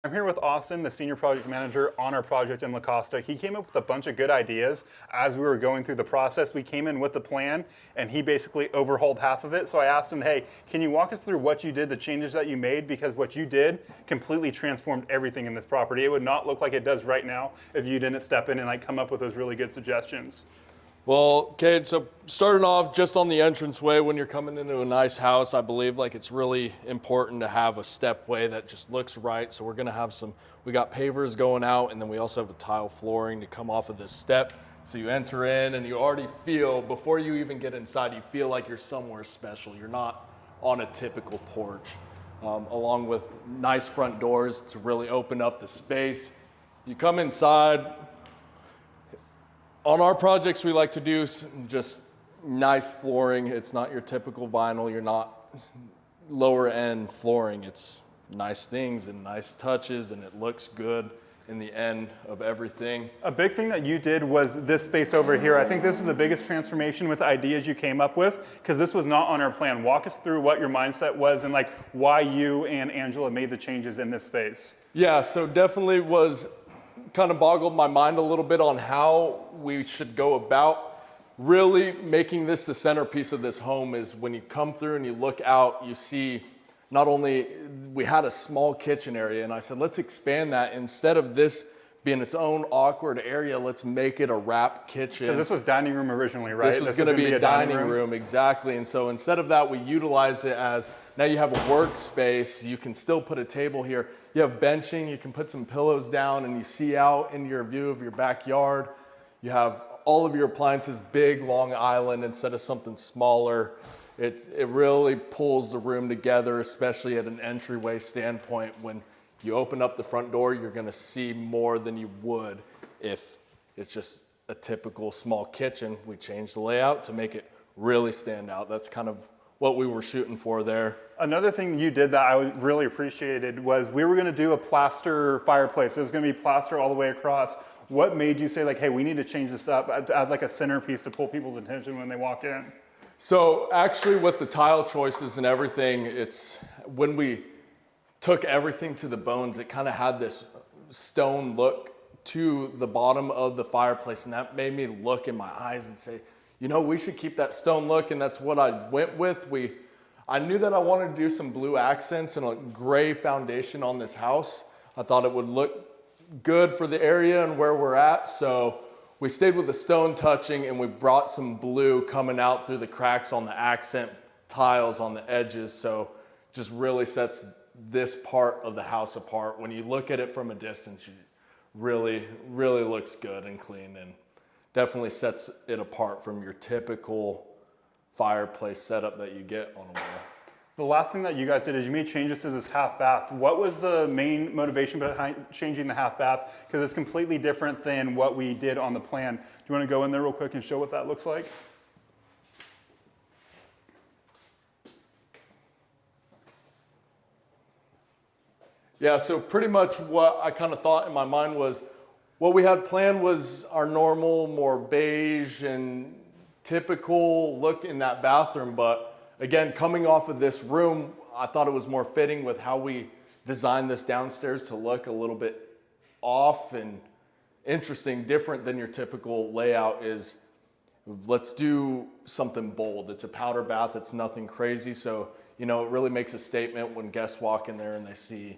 I'm here with Austin, the senior project manager on our project in La Costa. He came up with a bunch of good ideas as we were going through the process. We came in with the plan and he basically overhauled half of it. So I asked him, hey, can you walk us through what you did, the changes that you made? Because what you did completely transformed everything in this property. It would not look like it does right now if you didn't step in and come up with those really good suggestions. Well, Cade, so starting off just on the entranceway, when you're coming into a nice house, I believe it's really important to have a stepway that just looks right. So we're gonna have we got pavers going out, and then we also have a tile flooring to come off of this step. So you enter in and you already feel, before you even get inside, you feel like you're somewhere special. You're not on a typical porch. Along with nice front doors to really open up the space. You come inside. On our projects, we like to do just nice flooring. It's not your typical vinyl. You're not lower end flooring. It's nice things and nice touches, and it looks good in the end of everything. A big thing that you did was this space over here. I think this is the biggest transformation with ideas you came up with, because this was not on our plan. Walk us through what your mindset was and why you and Angela made the changes in this space. Yeah, so definitely was kind of boggled my mind a little bit on how we should go about really making this the centerpiece of this home. Is when you come through and you look out, you see not only we had a small kitchen area, and I said, let's expand that. Instead of this being its own awkward area, let's make it a wrap kitchen. Because this was dining room originally, right? This was going to be a dining room, exactly. And so instead of that, we utilize it as, now you have a workspace. You can still put a table here. You have benching. You can put some pillows down, and you see out into your view of your backyard. You have all of your appliances, big, long island instead of something smaller. It really pulls the room together, especially at an entryway standpoint. When you open up the front door, you're going to see more than you would if it's just a typical small kitchen. We changed the layout to make it really stand out. That's kind of what we were shooting for there. Another thing you did that I really appreciated was we were going to do a plaster fireplace. It was going to be plaster all the way across. What made you say hey, we need to change this up as a centerpiece to pull people's attention when they walk in? So actually with the tile choices and everything, it's when we took everything to the bones, it kind of had this stone look to the bottom of the fireplace, and that made me look in my eyes and say, we should keep that stone look, and that's what I went with. I knew that I wanted to do some blue accents and a gray foundation on this house. I thought it would look good for the area and where we're at, so we stayed with the stone touching, and we brought some blue coming out through the cracks on the accent tiles on the edges, so just really sets this part of the house apart. When you look at it from a distance, it really looks good and clean, and definitely sets it apart from your typical fireplace setup that you get on a wall. The last thing that you guys did is you made changes to this half bath. What was the main motivation behind changing the half bath? Because it's completely different than what we did on the plan. Do you want to go in there real quick and show what that looks like? Yeah, so pretty much what I kind of thought in my mind was, what we had planned was our normal, more beige and typical look in that bathroom. But again, coming off of this room, I thought it was more fitting with how we designed this downstairs to look a little bit off and interesting, different than your typical layout. Is let's do something bold. It's a powder bath. It's nothing crazy. So, it really makes a statement when guests walk in there and they see,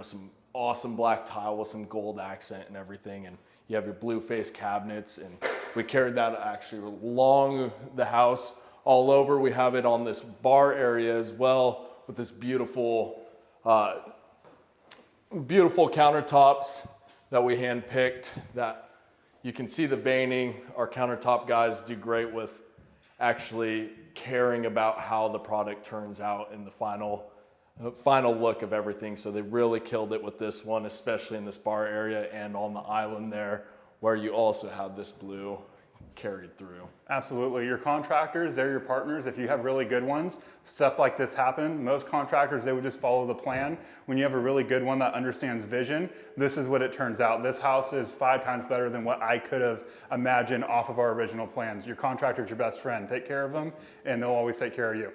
some awesome black tile with some gold accent and everything. And you have your blue face cabinets, and we carried that actually along the house all over. We have it on this bar area as well with this beautiful countertops that we handpicked, that you can see the veining. Our countertop guys do great with actually caring about how the product turns out in the final look of everything. So they really killed it with this one, especially in this bar area and on the island there, where you also have this blue carried through. Absolutely. Your contractors, they're your partners. If you have really good ones, stuff like this happens. Most contractors, they would just follow the plan. When you have a really good one that understands vision, this is what it turns out. This house is 5 times better than what I could have imagined off of our original plans. Your contractor's your best friend. Take care of them, and they'll always take care of you.